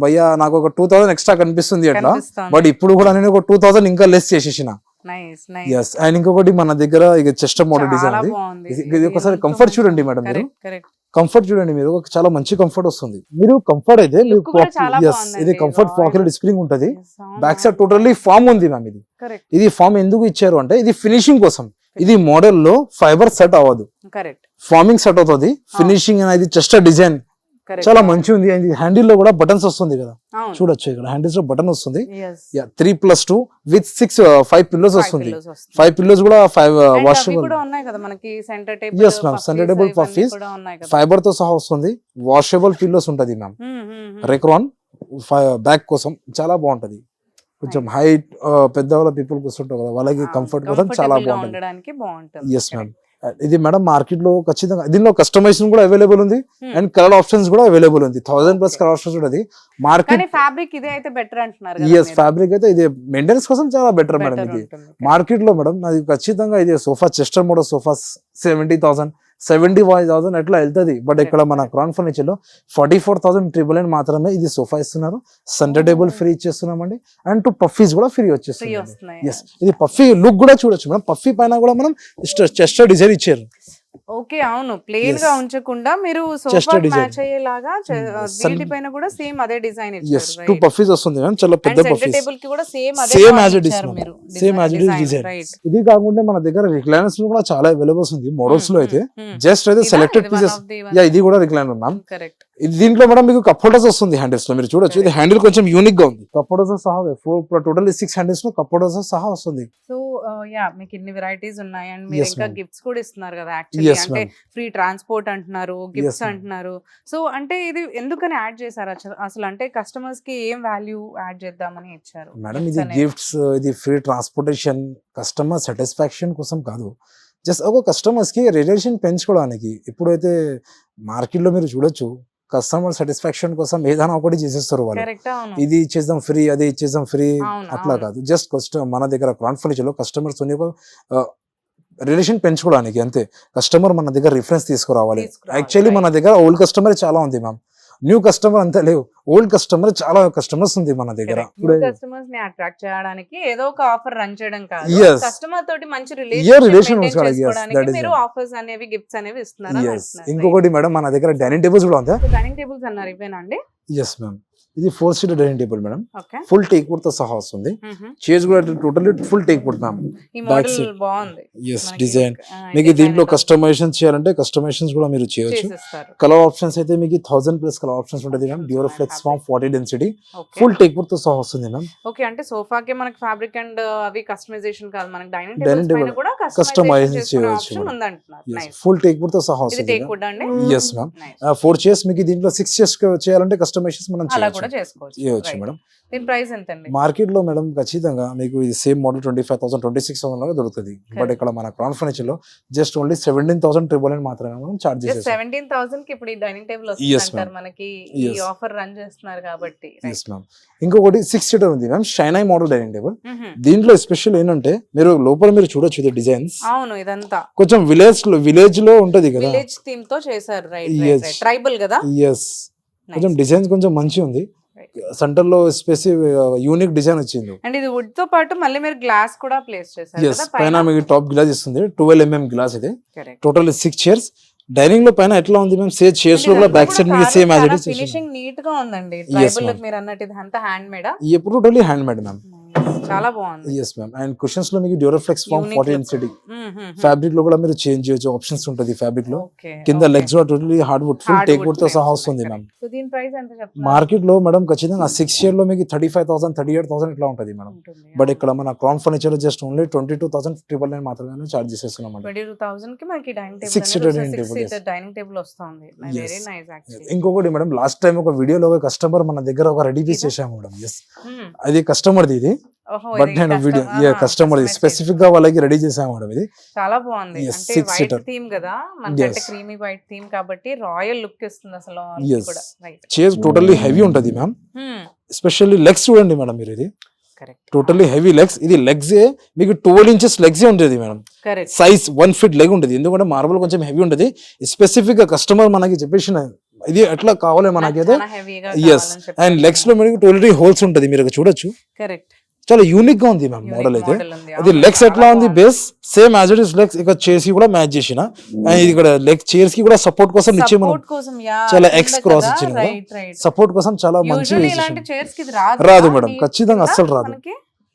Speaker 2: భయ్యా నాకు ఒక 2,000 ఎక్స్ట్రా కనిపిస్తుంది అట్లా,
Speaker 1: కనిపిస్తోంది.
Speaker 2: బట్ ఇప్పుడు కూడా నేను ఒక 2,000 ఇంకా లెస్ చేసేసిన.
Speaker 1: నైస్
Speaker 2: ఎస్, అండ్ ఇంకొకటి మన దగ్గర ఇక చెస్ట్ మోడల్ డిజైన్
Speaker 1: చాలా
Speaker 2: అది.
Speaker 1: బాగుంది.
Speaker 2: ఇది ఒకసారి కంఫర్ట్ చూడండి మేడం, మీరు
Speaker 1: కరెక్ట్.
Speaker 2: కంఫర్ట్ చూడండి, మీరు ఒక చాలా మంచి కంఫర్ట్ వస్తుంది. మీరు కంఫర్ట్ అయితే
Speaker 1: Look కూడా చాలా
Speaker 2: ఎస్,
Speaker 1: బాగుందండి.
Speaker 2: ఇది కంఫర్ట్
Speaker 1: Wow.
Speaker 2: పాకెట్ స్ప్రింగ్ ఉంటది. బ్యాక్ సైడ్ టోటల్లీ ఫామ్ ఉంది మ్యామ్. ఇది
Speaker 1: కరెక్ట్.
Speaker 2: ఇది ఫామ్ ఎందుకు ఇచ్చారు అంటే ఇది ఫినిషింగ్ కోసం. ఇది మోడల్ లో ఫైబర్ సెట్ అవ్వదు,
Speaker 1: కరెక్ట్.
Speaker 2: ఫార్మింగ్ సెట్ అవుతుంది. ఫినిషింగ్ అనేది జస్ట్ డిజైన్
Speaker 1: కరెక్ట్.
Speaker 2: చాలా మంచి ఉంది. అండ్ హ్యాండిల్ లో కూడా బటన్స్ వస్తుంది కదా,
Speaker 1: అవును.
Speaker 2: చూడొచ్చు ఇక్కడ హ్యాండిల్స్ లో బటన్ వస్తుంది.
Speaker 1: Yes.
Speaker 2: 3+2 విత్ 5 పిల్లోస్ వస్తుంది.
Speaker 1: Pillows వస్తుంది.
Speaker 2: 5 పిల్లోస్ కూడా 5
Speaker 1: And అవి
Speaker 2: వాషబుల్.
Speaker 1: కూడా ఉన్నాయి కదా మనకి centre table.
Speaker 2: Yes, ma'am. Center table puffies.
Speaker 1: కూడా ఉన్నాయి కదా.
Speaker 2: ఫైబర్ తో సహా వస్తుంది. వాషబుల్ పిల్లోస్ ఉంటది మ్యామ్. రెక్రాన్ బ్యాక్ కోసం చాలా బాగుంటది. కొంచెం హైట్ పెద్దవాళ్ళ పీపుల్ కూర్చుంటారు కదా, వాళ్ళకి కంఫర్ట్ కోసం చాలా బాగుంటుంది.
Speaker 1: ఉండడానికి బాగుంటుంది.
Speaker 2: Yes ma'am. ఇది మేడం మార్కెట్ లో ఖచ్చితంగా దీనిలో కస్టమైజేషన్ కూడా అవైలబుల్ ఉంది అండ్ కలర్ ఆప్షన్స్ కూడా అవైలబుల్ ఉంది. 1000+ కలర్ ఆప్షన్స్ కూడా మార్కెట్.
Speaker 1: కానీ ఫ్యాబ్రిక్ ఇదే అయితే బెటర్ అంటున్నారు కదా.
Speaker 2: ఎస్, ఫ్యాబ్రిక్ అయితే ఇది మెయింటెనెన్స్ కోసం చాలా బెటర్ మేడం. ఇది మార్కెట్ లో మేడం అది ఖచ్చితంగా ఇది సోఫా చెస్టర్ మోడల్ సోఫా 70,000 75,000 అట్లా వెళ్తుంది. బట్ ఇక్కడ మన క్రౌన్ ఫర్నిచర్ లో 44,999 మాత్రమే ఇది సోఫా ఇస్తున్నారు. సెంటర్ టేబుల్ ఫ్రీ ఇచ్చేస్తున్నామండి అండ్ 2 పఫీస్ కూడా ఫ్రీ వచ్చేస్తుంది. ఎస్, ఇది పఫీ లుక్ కూడా చూడొచ్చు మేడం. పఫీ పైన కూడా మనం చెస్టర్ డిజైన్ ఇచ్చారు.
Speaker 1: ఓకే, అవును. ప్లేన్ గా ఉంచకుండా మీరు
Speaker 2: Chest
Speaker 1: సోఫా
Speaker 2: design.
Speaker 1: మ్యాచ్ అయ్యేలాగా వీటి పైన కూడా సేమ్ అదే డిజైన్
Speaker 2: ఎస్,
Speaker 1: ఇచ్చారు.
Speaker 2: 2 పఫీస్ వస్తుంది మేడం, చాలా పెద్ద
Speaker 1: సెంటర్
Speaker 2: పఫీస్.
Speaker 1: టేబుల్ కి కూడా సేమ్ అదే
Speaker 2: same
Speaker 1: model
Speaker 2: as it is
Speaker 1: ఇచ్చారు మీరు.
Speaker 2: Same as it is design. ఇది కాకుండా మన దగ్గర రిక్లైనర్స్ కూడా చాలా అవైలబుల్స్ ఉంది మోడల్స్ లో అయితే. జస్ట్ అయితే సెలెక్టెడ్ పీసెస్. ఇది కూడా రిక్లైనర్ మ్యామ్.
Speaker 1: కరెక్ట్.
Speaker 2: ఇది దీంట్లో మేడం మీకు కప్ హోల్డర్స్ వస్తుంది హ్యాండిల్స్ లో, మీరు చూడొచ్చు. ఇది హ్యాండిల్ కొంచెం యూనిక్ గా ఉంది. కప్ హోల్డర్స్ సహా టోటల్ 6 హ్యాండిల్స్ లో కప్ హోల్డర్స్ సహా వస్తుంది.
Speaker 1: సో యా, మీకు ఇన్ని వెరైటీస్ ఉన్నాయి అండ్ మీరు
Speaker 2: Yes,
Speaker 1: ఇంకా
Speaker 2: ma'am.
Speaker 1: గిఫ్ట్స్ కూడా ఇస్తున్నారు కదా. యాక్చువల్లీ
Speaker 2: Yes,
Speaker 1: అంటే
Speaker 2: ma'am.
Speaker 1: ఫ్రీ ట్రాన్స్పోర్ట్ అంటున్నారు, గిఫ్ట్స్
Speaker 2: ma'am.
Speaker 1: అంటున్నారు. సో అంటే ఇది ఎందుకని యాడ్ చేశారు అసలు? అంటే కస్టమర్స్ కి ఏం వాల్యూ యాడ్ చేద్దామని ఇచ్చారు
Speaker 2: మేడం
Speaker 1: gifts
Speaker 2: ఇది
Speaker 1: అనేవి?
Speaker 2: గిఫ్ట్స్, ఇది ఫ్రీ ట్రాన్స్పోర్టేషన్, కస్టమర్ సాటిస్ఫాక్షన్ కోసం కాదు. జస్ట్ ఒక కస్టమర్స్ కి రిలేషన్ పెంచుకోవడానికి. ఇప్పుడైతే మార్కెట్ లో మీరు చూడొచ్చు, కస్టమర్ సాటిస్ఫాక్షన్ కోసం ఏదైనా ఒకటి చేసేస్తారు వాళ్ళు.
Speaker 1: కరెక్ట్. అవును.
Speaker 2: ఇది ఇచ్చేద్దాం ఫ్రీ, అది ఇచ్చేద్దాం ఫ్రీ,
Speaker 1: అవును,
Speaker 2: అట్లా
Speaker 1: అవును.
Speaker 2: కాదు. జస్ట్ మన దగ్గర క్రౌన్ ఫర్నిచర్ లో కస్టమర్స్ రిలేషన్ పెంచుకోవడానికి అంతే. కస్టమర్ మన దగ్గర రిఫరెన్స్ తీసుకురావాలి.
Speaker 1: తీసుకురావాలి,
Speaker 2: యాక్చువల్లీ మన
Speaker 1: right.
Speaker 2: దగ్గర ఓల్డ్ కస్టమర్ చాలా ఉంది మ్యామ్. న్యూ కస్టమర్ అంతా లేవు, ఓల్డ్ కస్టమర్ చాలా కస్టమర్స్ ఉంది మన దగ్గర.
Speaker 1: కస్టమర్స్ ని అట్రాక్ట్ చేయడానికి ఏదో ఒక ఆఫర్ రన్ చేయడం కాదు,
Speaker 2: Yes.
Speaker 1: కస్టమర్ తోటి మంచి
Speaker 2: relation
Speaker 1: రిలేషన్
Speaker 2: ఉంచుకోవాలి. Yes, that is
Speaker 1: మీరు
Speaker 2: it.
Speaker 1: ఆఫర్స్ అనేవి గిఫ్ట్స్ అనేవి ఇస్తున్నారు.
Speaker 2: ఎస్, ఇంకొకటి మేడం మన దగ్గర డైనింగ్ టేబుల్స్ కూడా ఉంది.
Speaker 1: డైనింగ్ టేబుల్స్ అన్నారు ఇవేనా అండి?
Speaker 2: ఎస్ మ్యామ్, ఇది 4 seater dining table madam.
Speaker 1: Okay.
Speaker 2: Full teak wood తో సహా వస్తుంది. చైర్స్ కూడా totally full teak would ma'am.
Speaker 1: ఈ
Speaker 2: Back
Speaker 1: మోడల్
Speaker 2: side.
Speaker 1: బాగుంది.
Speaker 2: ఎస్,
Speaker 1: మనకి
Speaker 2: డిజైన్.
Speaker 1: ఈ
Speaker 2: మీకు
Speaker 1: design
Speaker 2: దీంట్లో
Speaker 1: ఏదో
Speaker 2: కస్టమైజేషన్ చేయాలంటే కస్టమైజేషన్స్ కూడా మీరు చేయొచ్చు.
Speaker 1: చేసేస్తారు.
Speaker 2: కలర్ ఆప్షన్స్ అయితే మీకు 1000+ కలర్ ఆప్షన్స్ ఉంటుంది ma'am. Duroflex foam 40 density,
Speaker 1: okay.
Speaker 2: Full teak wood తో సహా వస్తుంది మ్యామ్.
Speaker 1: ఓకే, అంటే సోఫాకి మనకి ఫ్యాబ్రిక్ అండ్ అవి కస్టమైజేషన్ కాదు, మనకి డైనింగ్
Speaker 2: Dining
Speaker 1: టేబుల్స్ పైన
Speaker 2: table
Speaker 1: కూడా
Speaker 2: customization
Speaker 1: కస్టమైజేషన్ చేసుకునే
Speaker 2: చేయవచ్చు
Speaker 1: ఆప్షన్
Speaker 2: మనం.
Speaker 1: ఉందంటున్నారు. నైస్.
Speaker 2: ఫుల్ టేక్ వుడ్ తో సహా
Speaker 1: ఇది
Speaker 2: వస్తుంది.
Speaker 1: టేక్ వుడ్ అండి?
Speaker 2: Yes ma'am.
Speaker 1: Nice.
Speaker 2: 4 చైర్స్ మీకు దీంట్లో 6 చైర్స్ చేయాలంటే కస్టమైజేషన్స్ మనం
Speaker 1: అలా కూడా
Speaker 2: చేయొచ్చు.
Speaker 1: చేసుకోవచ్చు.
Speaker 2: చేయొచ్చు
Speaker 1: Right.
Speaker 2: మేడం.
Speaker 1: దీని ప్రైస్ ఎంత అండి?
Speaker 2: మార్కెట్ లో మేడం ఖచ్చితంగా మీకు ఇది సేమ్ మోడల్ 25,000 26,000 లాగా దొరుకుతుంది. But
Speaker 1: Correct.
Speaker 2: ఇక్కడ మన క్రౌన్ ఫర్నిచర్ లో జస్ట్ ఓన్లీ 17,999 మాత్రమే మనం చార్జ్
Speaker 1: జస్ట్
Speaker 2: చేసేస్తాం.
Speaker 1: 17,000 కి ఇప్పుడు ఈ డైనింగ్ టేబుల్
Speaker 2: Yes,
Speaker 1: వస్తుంది అంటారు
Speaker 2: ma'am.
Speaker 1: మనకి. ఈ
Speaker 2: Yes.
Speaker 1: ఆఫర్ రన్ చేస్తున్నారు కాబట్టి.
Speaker 2: Yes ma'am. ఇంకొకటి 6 సీటర్ ఉంది మ్యామ్, షైనై మోడల్ డైనింగ్ టేబుల్. దీంట్లో స్పెషల్ ఏంటంటే మీరు లోపల మీరు చూడొచ్చు, ఇది డిజైన్స్
Speaker 1: అవును, ఇదంతా
Speaker 2: కొంచెం విలేజ్ లో ఉంటది కదా.
Speaker 1: విలేజ్ థీమ్ తో చేశారు.
Speaker 2: Yes.
Speaker 1: రైట్, ట్రైబల్ కదా.
Speaker 2: ఎస్, కొంచెం డిజైన్స్ కొంచెం మంచి ఉంది. సెంటర్ లో యూనిక్ డిజైన్ వచ్చింది.
Speaker 1: అండ్ ఇది వుడ్ తో పాటు మళ్ళీ మీరు గ్లాస్ కూడా ప్లేస్ చేశారు
Speaker 2: ఎస్,
Speaker 1: కదా
Speaker 2: పైన మీకు టాప్ గ్లాస్ ఇస్తుంది. 12 mm గ్లాస్ ఇది.
Speaker 1: కరెక్ట్.
Speaker 2: Total 6 chairs. డైనింగ్ లో పైన ఎట్లా ఉంది మేము చైర్స్ లో కూడా బ్యాక్ సైడ్ మీకు same as it is.
Speaker 1: Finishing neat గా ఉందండి.
Speaker 2: Yes,
Speaker 1: ట్రైబల్
Speaker 2: ma'am.
Speaker 1: మీరు అన్నట్టు ఇది అంతా హ్యాండ్ మేడా?
Speaker 2: ఎప్పుడు టోటల్లీ హ్యాండ్ మేడ్ మ్యామ్.
Speaker 1: చాలా బాగుంది.
Speaker 2: Yes ma'am. అండ్ కుషన్స్ లో మీకు Duroflex foam
Speaker 1: Unique
Speaker 2: 40
Speaker 1: look.
Speaker 2: Density. Fabric లో కూడా మీరు చేంజ్ చేయొచ్చు, ఆప్షన్స్ ఉంటుంది ఫ్యాబ్రిక్ లో.
Speaker 1: ఓకే.
Speaker 2: కింద లెగ్స్ కూడా totally hard wood, full teak wood తో సహా వస్తుంది మ్యామ్.
Speaker 1: సో దీని ప్రైస్ ఎంత చెప్తున్నారు?
Speaker 2: మార్కెట్ లో మేడం ఖచ్చితంగా 6 చైర్ లో మీకు 35,000 38,000 ఇట్లా ఉంటుంది మేడం. బట్ ఇక్కడ మన క్రౌన్ ఫర్నిచర్ లో జస్ట్ ఓన్లీ 22,999 మాత్రమే చార్జ్ చేసేస్తున్నాం.
Speaker 1: 22,000 కి మనకి dining table
Speaker 2: 6 seater dining table, yes.
Speaker 1: Dining table వస్తుంది.
Speaker 2: Yes.
Speaker 1: Very nice actually.
Speaker 2: ఇంకొకటి మేడం, లాస్ట్ టైం ఒక వీడియోలో ఒక కస్టమర్ మన దగ్గర ఒక రెడీ పీస్ చేశాము మేడం. ఎస్, అది కస్టమర్ది ఇది. బట్ నేను వీడియో కస్టమర్ స్పెసిఫిక్ గా వాళ్ళకి రెడీ చేసాము మేడం. ఇది
Speaker 1: చాలా బాగుంది.
Speaker 2: Yes,
Speaker 1: అంటే
Speaker 2: 6
Speaker 1: వైట్
Speaker 2: seater.
Speaker 1: థీమ్ కదా, మనకంటే
Speaker 2: Yes.
Speaker 1: క్రీమీ వైట్ థీమ్ కాబట్టి రాయల్ లుక్ ఇస్తుంది అసలు
Speaker 2: Yes.
Speaker 1: కూడా. రైట్.
Speaker 2: చైర్ టోటల్లీ హెవీ ఉంటది మ్యామ్. ఎస్పెషల్లీ లెగ్స్ చూడండి మేడం మీరు. ఇది
Speaker 1: కరెక్ట్
Speaker 2: టోటల్లీ హెవీ లెగ్స్. ఇది లెగ్స్ మీకు 12 ఇంచెస్ లెగ్స్ ఉంటుంది madam.
Speaker 1: Correct
Speaker 2: size 1 feet leg ఉంటుంది. ఎందుకంటే మార్బల్ కొంచెం హెవీ ఉంటుంది. స్పెసిఫిక్ గా కస్టమర్ మనకి చెప్పేసిన ఇది ఎట్లా కావాలి మనకైతే. ఎస్, అండ్ లెగ్స్ లో మనకి 12 హోల్స్ ఉంటుంది, మీరు చూడొచ్చు.
Speaker 1: కరెక్ట్
Speaker 2: చాలా యూనిక్ గా ఉంది మ్యామ్ మోడల్ అయితే. అది లెగ్స్ ఎట్లా ఉంది, base same as it is legs. ఇక్కడ చైర్స్ కి కూడా మ్యాచ్ చేసిన, అండ్ ఇది ఇక్కడ లెగ్ చైర్స్ కి కూడా సపోర్ట్ కోసం ఇచ్చి మనం చాలా ఎక్స్ క్రాస్ ఇచ్చిన సపోర్ట్ కోసం చాలా మంచి రాదు మేడం, ఖచ్చితంగా అస్సలు రాదు.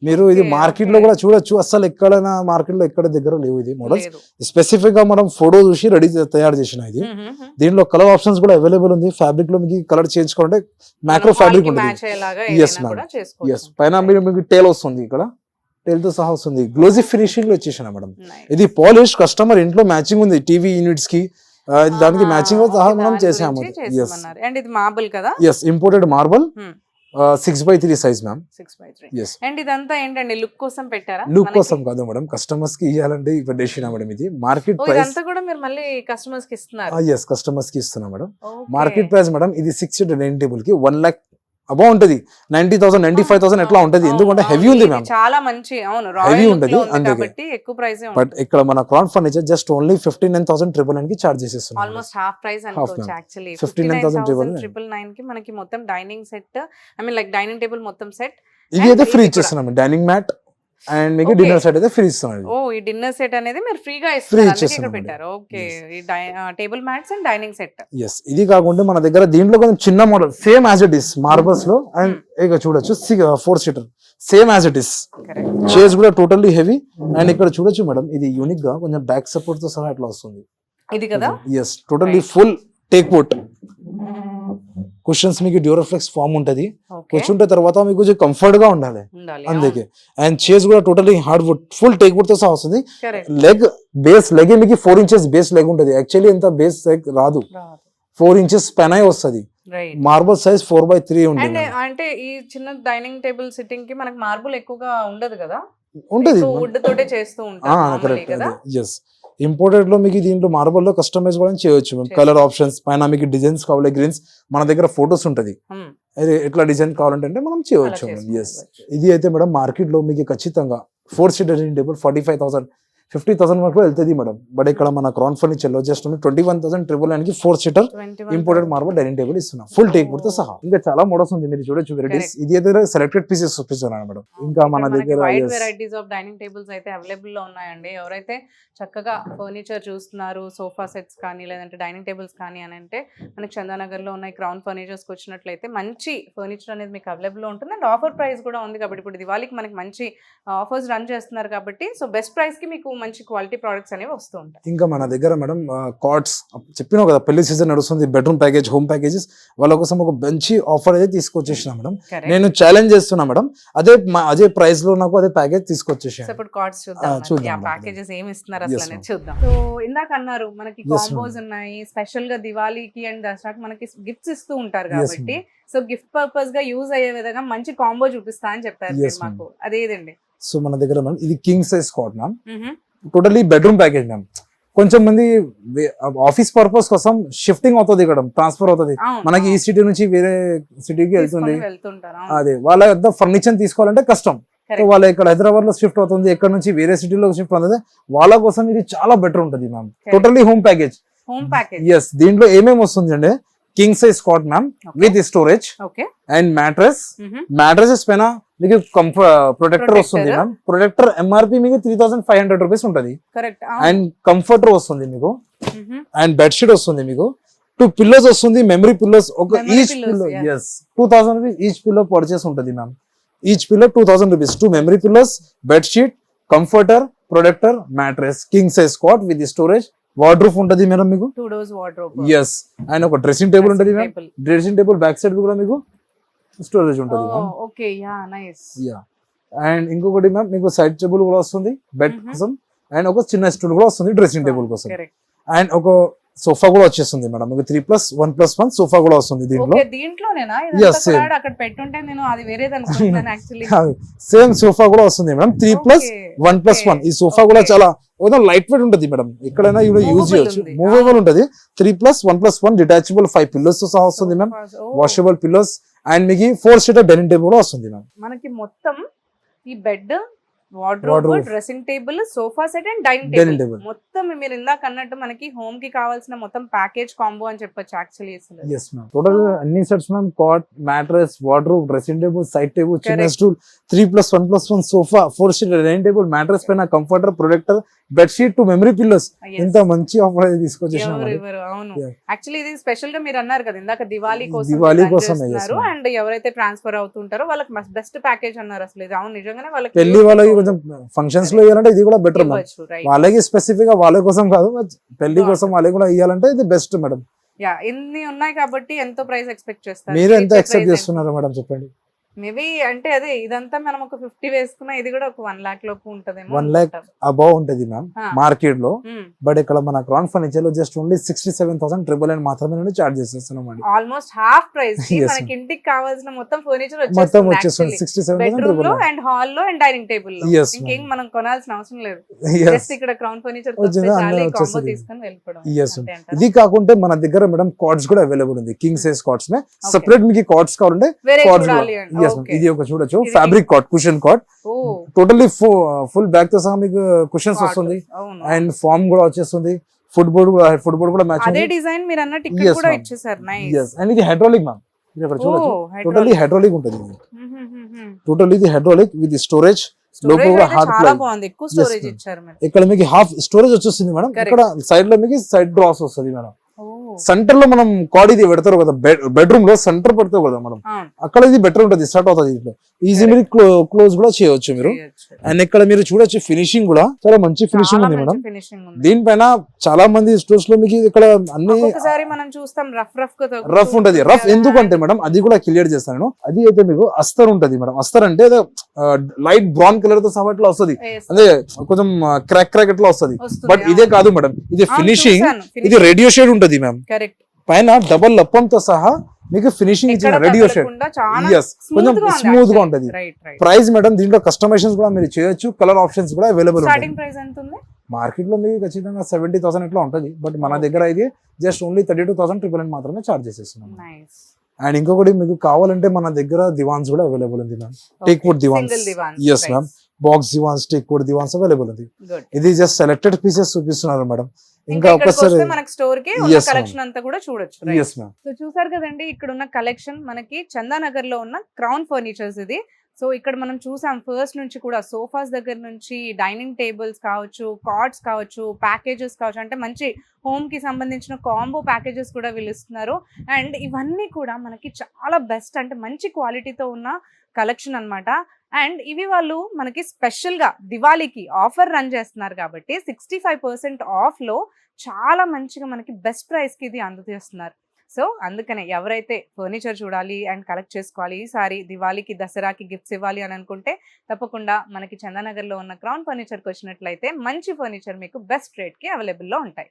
Speaker 2: మీరు ఇది మార్కెట్ లో కూడా చూడొచ్చు, అస్సలు ఎక్కడైనా మార్కెట్ లో ఎక్కడ దగ్గర లేవు ఇది మోడల్స్. స్పెసిఫిక్ గా మనం ఫోటో చూసి రెడీ తయారు చేసిన ఇది. దీంట్లో కలర్ ఆప్షన్స్ కూడా అవైలబుల్ ఉంది. ఫ్యాబ్రిక్ లో మీకు కలర్ చేంజ్ కావాలంటే మైక్రో ఫ్యాబ్రిక్ ఉంటుంది. Yes ma'am, yes. పైన మీకు టేల్ వస్తుంది, ఇక్కడ టేల్ తో సహా వస్తుంది. గ్లోజీ ఫినిషింగ్ లో వచ్చేసిన మేడం. ఇది పాలిష్ కస్టమర్ ఇంట్లో మ్యాచింగ్ ఉంది టీవీ యూనిట్స్ కి, దానికి మ్యాచింగ్ సహా మనం చేసాము. Yes, imported marble 6x3 size ma'am.
Speaker 1: 6x3. And ఇదంతా ఏంటండి లుక్ కోసం పెట్టారా?
Speaker 2: లుక్ కోసం కాదు మేడం, కస్టమర్స్ కి ఇవ్వాలంటే పెట్టేసిన మేడం. ఇది మార్కెట్ ప్రైస్.
Speaker 1: ఇదంతా కూడా మీరు మళ్ళీ కస్టమర్స్ కి ఇస్తున్నారు?
Speaker 2: ఎస్, కస్టమర్స్ కి ఇస్తున్నా మేడం. మార్కెట్ ప్రైస్ మేడం ఇది 6 సీటర్ డైనింగ్ టేబుల్ కి 1 lakh అబౌవ్ ఉంటది. 90,000 95,000 ఎట్లా ఉంటది, ఎందుకంటే హెవీ ఉంది మ్యామ్.
Speaker 1: చాలా మంచి, అవును,
Speaker 2: హెవీ ఉంటది
Speaker 1: కాబట్టి ఎక్కువ ప్రైస్.
Speaker 2: బట్ ఇక్కడ మన క్రౌన్ ఫర్నిచర్ జస్ట్ ఓన్లీ 59,999 కి చార్జ్ చేసేస్తున్నాం.
Speaker 1: ఆల్మోస్ట్ హాఫ్ ప్రైస్ అనుకోవచ్చు యాక్చువల్లీ. 59,999 కి మనకి మొత్తం dining set, I mean like dining table మొత్తం సెట్.
Speaker 2: ఇది అయితే ఫ్రీ ఇచ్చేస్తున్నాం. డైనింగ్ మ్యాట్ అండ్ మీకు డిన్నర్ సెట్ అయితే ఫ్రీ ఇస్తున్నాం.
Speaker 1: ఓ, ఈ డిన్నర్ సెట్ అనేది మీరు ఫ్రీగా ఇస్తున్నారు, ఇక్కడ పెట్టారు. ఓకే, ఈ table mats and dining set.
Speaker 2: Yes, ఇది కాకుండా మన దగ్గర దీంట్లో కొంచెం చిన్న model same as it is marbles లో, అండ్ ఇక చూడొచ్చు 4 seater same as it is. Chairs కూడా టోటల్లీ హెవీ. అండ్ ఇక్కడ చూడొచ్చు మేడం, ఇది యూనిక్ గా కొంచెం బ్యాక్ సపోర్ట్ తో సహా ఇట్లా వస్తుంది.
Speaker 1: ఇది కదా?
Speaker 2: Yes, totally full teak wood cushions, మీకు డ్యూరోఫ్లెక్స్ ఫామ్ ఉంటది. కూర్చుంటే తర్వాత మీకు కొంచెం కంఫర్ట్ గా ఉండాలి అందుకే. అండ్ చైర్స్ కూడా totally hard wood full teak wood తో సహా వస్తుంది. లెగ్ బేస్ లెగ్ మీకు 4 ఇంచెస్ బేస్ లెగ్ ఉంటది. యాక్చువల్లీ ఎంత బేస్ లెగ్ రాదు, 4 ఇంచెస్ పెనై వస్తుంది. మార్బల్ సైజ్ 4x3 ఉంటుంది.
Speaker 1: అంటే ఈ చిన్న డైనింగ్ టేబుల్ సిట్టింగ్ కి మనకి మార్బుల్ ఎక్కువగా ఉండదు కదా,
Speaker 2: ఉంటది
Speaker 1: వుడ్ తోటే చేస్తూ ఉంటారు కదా.
Speaker 2: ఎస్, ఇంపోర్టెడ్ లో మీకు దీంట్లో మార్బల్ లో కస్టమైజ్ కూడా చేయొచ్చు. కలర్ ఆప్షన్స్ పైన మీకు డిజైన్స్ కావాలి, గ్రీన్స్ మన దగ్గర ఫోటోస్ ఉంటది, ఎట్లా డిజైన్ కావాలంటే మనం చేయవచ్చు. ఎస్, ఇది అయితే మేడం మార్కెట్ లో మీకు ఖచ్చితంగా 4 సీటర్ డైనింగ్ టేబుల్ 45,000 50,000 వరకు వెళ్తుంది మేడం. బట్ ఇక్కడ మన క్రౌన్ ఫర్నిచర్ లో జస్ట్ 21,999 కి 4 seater imported marble dining table ఇస్తున్నాం, ఫుల్ టేక్ వుడ్ తో సహా. ఇంకా చాలా మోడల్స్ ఉంది, మీరు చూడొచ్చు వెరైటీస్. ఇది అయితే సెలెక్టెడ్ పీసెస్ చూపిస్తున్నాను మేడం. ఇంకా మన దగ్గర
Speaker 1: వెరైటీస్ ఆఫ్ డైనింగ్ టేబుల్స్ అయితే అవైలబుల్ లో ఉన్నాయండి. ఎవరైతే చక్కగా ఫర్నిచర్ చూస్తున్నారు, సోఫా సెట్స్ కానీ లేదంటే డైనింగ్ టేబుల్స్ కానీ అని అంటే మనకి చందానగర్ లో ఉన్న క్రౌన్ ఫర్నిచర్స్ కి వచ్చినట్లయితే మంచి ఫర్నిచర్ అనేది మీకు అవైలబుల్ లో ఉంటుంది. అండ్ ఆఫర్ ప్రైస్ కూడా ఉంది కాబట్టి ఇప్పుడు దివాళీకి మనకి మంచి ఆఫర్స్ రన్ చేస్తున్నారు కాబట్టి సో బెస్ట్ ప్రైస్ కి మీకు మంచి క్వాలిటీ ప్రొడక్ట్స్ అనేవి వస్తూ ఉంటాయి.
Speaker 2: ఇంకా మన దగ్గర మేడం కార్డ్స్ చెప్పినావు కదా, పెళ్లి సీజన్ నడుస్తుంది, బెడ్రూమ్ ప్యాకేజ్ హోమ్ ప్యాకేజెస్ వాళ్ళ కోసం ఒక మంచి ఆఫర్ అయితే తీసుకొచ్చేసిన మేడం. నేను ఛాలెంజ్ చేస్తున్నా మేడం, అదే ప్రైస్ లో నాకు అదే ప్యాకేజ్ తీసుకొచ్చేసాను.
Speaker 1: ఇప్పుడు కార్డ్స్ చూద్దాం, ప్యాకేజెస్ ఏమి ఇస్తున్నారు అసలు అనేది చూద్దాం. సో ఇందాక అన్నారు మనకి కాంబోస్ ఉన్నాయి, స్పెషల్ గా దివాళీకి అండ్ దసరాకి మనకి గిఫ్ట్స్ ఇస్తూ ఉంటారు కాబట్టి సో గిఫ్ట్ పర్పస్ గా యూజ్ అయ్యే విధంగా మంచి కాంబో చూపిస్తా అని చెప్పారు మాకు, అదేదండి.
Speaker 2: సో మన దగ్గర మ్యామ్ ఇది king size cot ma'am, totally bedroom package ma'am. కొంచెం మంది ఆఫీస్ పర్పస్ కోసం షిఫ్టింగ్ అవుతుంది, ఇక్కడ ట్రాన్స్ఫర్ అవుతుంది, మనకి ఈ సిటీ నుంచి వేరే సిటీకి వెళ్తుంది. అదే వాళ్ళ యొక్క ఫర్నిచర్ తీసుకోవాలంటే కష్టం, వాళ్ళ ఇక్కడ హైదరాబాద్ లో షిఫ్ట్ అవుతుంది, ఎక్కడ నుంచి వేరే సిటీలో షిఫ్ట్ అవుతుంది, వాళ్ళ కోసం ఇది చాలా బెటర్ ఉంటుంది ma'am. Totally home package. Yes, దీంట్లో ఏమేమి వస్తుంది అంటే king size cot ma'am with storage and mattresses పైన మీకు ప్రొటెక్టర్ వస్తుంది మ్యామ్. ప్రొటెక్టర్ ఎంఆర్పి మీకు 3,500 రూపీస్ ఉంటుంది. అండ్ కంఫర్టర్ వస్తుంది మీకు, అండ్ బెడ్షీట్ వస్తుంది మీకు, 2 పిల్లోస్ వస్తుంది, మెమరీ పిల్లోస్ ఒక each pillow. Yes, 2,000 rupees each pillow purchase ఉంటుంది ma'am. Each pillow 2,000 rupees, 2 memory pillows, bedsheet, comforter, protector, mattress, king size cot with storage, wardrobe ఉంటుంది madam మీకు. Yes, and ఒక dressing table ఉంటుంది ma'am. Dressing table back side కూడా మీకు storage ఉంటుంది ma'am. And ఇంకొకటి ma'am మీకు సైడ్ టేబుల్ కూడా వస్తుంది బెడ్ కోసం, అండ్ ఒక చిన్న స్టూల్ కూడా వస్తుంది డ్రెస్సింగ్ టేబుల్ కోసం, అండ్ ఒక సోఫా కూడా వచ్చేస్తుంది మేడం మీకు. 3+1+1 సోఫా కూడా వస్తుంది దీంట్లో. సేమ్ సోఫా కూడా వస్తుంది మేడం, 3+1+1. ఈ సోఫా కూడా చాలా లైట్ వెయిట్ ఉంటుంది మేడం, ఎక్కడైనా యూజ్ చేయొచ్చు, మూవేబుల్ ఉంటుంది. 3+1+1 డిటాచబుల్ 5 పిల్లోస్ తో సహా వస్తుంది మ్యామ్, వాషబుల్ పిల్లోస్, అండ్ మీకు 4 సీటర్ డైనింగ్ టేబుల్ కూడా వస్తుంది మ్యామ్.
Speaker 1: మనకి మొత్తం ఈ bed, wardrobe,
Speaker 2: Wardrobe.
Speaker 1: Dressing table, sofa set and dining
Speaker 2: Dining
Speaker 1: table
Speaker 2: table.
Speaker 1: మొత్తం మీరు ఇందాక అన్నట్టు మనకి హోమ్ కి కావాల్సిన మొత్తం ప్యాకేజ్ కాంబో అని చెప్పొచ్చు యాక్చువల్లీ అసలు.
Speaker 2: ఎస్ మ్యామ్ టోటల్ అన్ని sets ma'am cot, mattress, wardrobe, dressing table, side table, చిన్న
Speaker 1: Correct.
Speaker 2: Stool, 3+1+1 sofa, 4 seat dining table, mattress పైన comforter, protector, bedsheet two memory pillows.
Speaker 1: Yes.
Speaker 2: ఇంత మంచి ఆఫర్ అయితే తీసుకొచ్చేసినాం
Speaker 1: ఎవరు
Speaker 2: అండి.
Speaker 1: ఎవరు అవును
Speaker 2: Yeah.
Speaker 1: యాక్చువల్లీ ఇది స్పెషల్ గా మీరు అన్నారు కదా ఇందాక దివాళీ కోసం
Speaker 2: దివాళీ
Speaker 1: run
Speaker 2: కోసమే, yes,
Speaker 1: చేస్తున్నారు
Speaker 2: ma'am.
Speaker 1: అండ్ ఎవరైతే ట్రాన్స్ఫర్ అవుతుంటారో వాళ్ళకి బెస్ట్ ప్యాకేజ్ అన్నారు అసలు ఇది. అవును నిజంగానే వాళ్ళకి
Speaker 2: పెళ్లి వాళ్ళకి కొంచెం ఫంక్షన్స్ లో ఇవ్వాలంటే ఇది కూడా బెటర్ మ్యామ్.
Speaker 1: ఇవ్వచ్చు, right.
Speaker 2: వాళ్ళకి స్పెసిఫిక్ గా వాళ్ళ కోసం కాదు, పెళ్లి కోసం వాళ్ళకి కూడా ఇవ్వాలంటే ఇది బెస్ట్ మేడం.
Speaker 1: యా ఇన్ని ఉన్నాయి కాబట్టి ఎంతో ప్రైస్ ఎక్స్పెక్ట్ చేస్తారు.
Speaker 2: మీరు ఎంత ఎక్సెప్ట్ చేస్తున్నారు మేడం చెప్పండి.
Speaker 1: మేబీ అంటే అదే ఇదంతా మనం ఒక 50 వేసుకున్నా ఇది కూడా ఒక 1 lakh లోపు ఉంటదేమో
Speaker 2: 1 lakh అబౌవ్ ఉంటది మ్యామ్
Speaker 1: Ah.
Speaker 2: మార్కెట్ లో.
Speaker 1: Hmm.
Speaker 2: బట్ ఇక్కడ మన క్రౌన్ ఫర్నిచర్ లో జస్ట్ ఓన్లీ 67,999 మాత్రమే నేను చార్జ్ చేసేస్తున్నాం అండి.
Speaker 1: ఆల్మోస్ట్ హాఫ్ ప్రైస్ కి
Speaker 2: Yes,
Speaker 1: మనకి ఇంటికి కావాల్సిన మొత్తం ఫర్నిచర్
Speaker 2: మొత్తం
Speaker 1: వచ్చేస్తుంది
Speaker 2: వచ్చేస్తుంది
Speaker 1: బెడ్రూమ్ లో
Speaker 2: 67,999.
Speaker 1: అండ్ హాల్ లో అండ్ డైనింగ్ టేబుల్ లో.
Speaker 2: Yes,
Speaker 1: ఇంకేం మనం కొనాల్సిన అవసరం లేదు.
Speaker 2: Yes.
Speaker 1: జస్ట్ ఇక్కడ క్రౌన్ ఫర్నిచర్
Speaker 2: వచ్చిందా? అన్నీ
Speaker 1: కాంబో
Speaker 2: వచ్చేస్తుంది.
Speaker 1: తీసుకొని వెళ్ళిపోవడం.
Speaker 2: Yes,
Speaker 1: అంతే అంటారా?
Speaker 2: ఇది కాకుంటే మన దగ్గర మేడం కార్డ్స్ కూడా అవైలబుల్ ఉంది. కింగ్ సైజ్ కార్డ్స్ మే సెపరేట్ మీకు కార్డ్స్ కావాలంటే
Speaker 1: వేరే
Speaker 2: కార్డ్స్
Speaker 1: చూడాలి
Speaker 2: కూడా.
Speaker 1: అండి.
Speaker 2: Yes, ma'am.
Speaker 1: Okay.
Speaker 2: ఇది ఒక చూడొచ్చు
Speaker 1: ఇది
Speaker 2: ఫ్యాబ్రిక్ కార్డ్, కుషన్ కార్డ్,
Speaker 1: ఓ
Speaker 2: టోటల్లీ ఫుల్ బ్యాగ్ తో సహా మీకు కుషన్స్ వస్తుంది
Speaker 1: అవును.
Speaker 2: అండ్ ఫార్మ్ కూడా వచ్చేస్తుంది. ఫుడ్ బోర్డ్ కూడా మ్యాచ్
Speaker 1: అదే డిజైన్ మీరు అన్నట్టు ఇక్కడ
Speaker 2: Yes,
Speaker 1: కూడా
Speaker 2: ma'am.
Speaker 1: ఇచ్చేసారు. నైస్.
Speaker 2: ఎస్ అండ్ ఇది హైడ్రాలిక్ మ్యామ్. ఇది ఇక్కడ చూడొచ్చు
Speaker 1: Oh,
Speaker 2: టోటల్లీ హైడ్రాలిక్ ఉంటుంది. టోటల్లీ ఇది హైడ్రాలిక్ విత్ స్టోరేజ్. లోపల కూడా హార్డ్
Speaker 1: చాలా
Speaker 2: ప్లై.
Speaker 1: బాగుంది. ఎక్కువ స్టోరేజ్
Speaker 2: ma'am.
Speaker 1: ఇచ్చారు మీరు.
Speaker 2: ఇక్కడ మీకు హాఫ్ స్టోరేజ్ వచ్చేస్తుంది మేడం.
Speaker 1: Correct.
Speaker 2: ఇక్కడ సైడ్ లో మీకు సైడ్ డ్రాస్ వస్తుంది మేడం.
Speaker 1: ఓ
Speaker 2: సెంటర్ లో మనం కార్డ్ ఇది పెడతారు కదా, బెడ్రూమ్ లో సెంటర్ పెడతారు కదా మనం,
Speaker 1: అవును.
Speaker 2: అక్కడ ఇది బెటర్ ఉంటుంది, స్టార్ట్ అవుతుంది. ఇట్లా ఈజీ మీరు క్లోజ్ కూడా చేయవచ్చు మీరు.
Speaker 1: చేయొచ్చు.
Speaker 2: అండ్ ఇక్కడ మీరు చూడొచ్చు ఫినిషింగ్ కూడా చాలా మంచి ఫినిషింగ్ ఉంది మేడం.
Speaker 1: ఫినిషింగ్ ఉంది.
Speaker 2: దీనిపైన చాలా మంది స్టోర్స్ లో మీకు ఇక్కడ అన్ని
Speaker 1: ఒకసారి మనం చూస్తాం రఫ్
Speaker 2: రఫ్ ఉంటది. రఫ్ ఎందుకంటే మేడం అది కూడా క్లియర్ చేస్తాను. అది అయితే మీకు అస్తర్ ఉంటది మేడం. అస్తర్ అంటే లైట్ బ్రౌన్ కలర్ తో సహా ఇట్లా వస్తుంది, అదే కొంచెం క్రాక్ ఇట్లా వస్తుంది. బట్ ఇదే కాదు మేడం, ఇది ఫినిషింగ్, ఇది రేడియో షేడ్ ఉంటది మ్యామ్.
Speaker 1: కరెక్ట్.
Speaker 2: పైన డబల్ లప్పంతో సహా మీకు ఫినిషింగ్ ఇచ్చిన రేడియో షేడ్. Yes, కొంచెం స్మూత్ గా ఉంటది. ప్రైస్ మేడం దీంట్లో కస్టమైజేషన్స్ కూడా మీరు చేయొచ్చు, కలర్ ఆప్షన్స్ కూడా అవైలబుల్ ఉంటాయి.
Speaker 1: స్టార్టింగ్ ప్రైస్ ఎంత ఉంది?
Speaker 2: మార్కెట్ లో మీకు ఖచ్చితంగా 70,000 ఇట్లా ఉంటది. బట్ మన దగ్గర ఇది జస్ట్ ఓన్లీ 32,999 మాత్రమే చార్జ్ చేసేస్తున్నాం.
Speaker 1: నైస్.
Speaker 2: అండ్ ఇంకొకటి మీకు కావాలంటే మన దగ్గర దివాన్స్ కూడా అవైలబుల్ ఉంది ma'am. Teak wood దివాన్స్. Yes ma'am, box దివాన్స్, teak wood దివాన్స్ available ఉంది.
Speaker 1: గుడ్.
Speaker 2: ఇది జస్ట్ సెలెక్టెడ్ పీసెస్ చూపిస్తున్నారు మేడం. ఇంకా
Speaker 1: ఇంకా ఇక్కడికి
Speaker 2: ఒక్కసారి
Speaker 1: వస్తే మనకి స్టోర్ కి ఉన్న
Speaker 2: Yes, ma'am.
Speaker 1: కలెక్షన్ అంతా కూడా చూడొచ్చు.
Speaker 2: Yes ma'am.
Speaker 1: సో చూసారు కదండి ఇక్కడ ఉన్న కలెక్షన్ మనకి చందానగర్ లో ఉన్న క్రౌన్ ఫర్నిచర్స్ ఇది. సో ఇక్కడ మనం చూసాం ఫస్ట్ నుంచి కూడా సోఫాస్ దగ్గర నుంచి డైనింగ్ టేబుల్స్ కావచ్చు, కార్డ్స్ కావచ్చు, ప్యాకేజెస్ కావచ్చు, అంటే మంచి హోమ్ కి సంబంధించిన కాంబో ప్యాకేజెస్ కూడా వీళ్ళు ఇస్తున్నారు. అండ్ ఇవన్నీ కూడా మనకి చాలా బెస్ట్, అంటే మంచి క్వాలిటీతో ఉన్న కలెక్షన్ అన్నమాట. అండ్ ఇవి వాళ్ళు మనకి స్పెషల్ గా దివాళీకి ఆఫర్ రన్ చేస్తున్నారు కాబట్టి 65% ఆఫ్ లో చాలా మంచిగా మనకి బెస్ట్ ప్రైస్ కి ఇది అందజేస్తున్నారు. సో అందుకనే ఎవరైతే ఫర్నిచర్ చూడాలి అండ్ కలెక్ట్ చేసుకోవాలి, ఈసారి దివాళీకి దసరాకి గిఫ్ట్స్ ఇవ్వాలి అని అనుకుంటే తప్పకుండా మనకి చందానగర్లో ఉన్న క్రౌన్ ఫర్నిచర్కి వచ్చినట్లయితే మంచి ఫర్నిచర్ మీకు బెస్ట్ రేట్కి అవైలబుల్లో ఉంటాయి.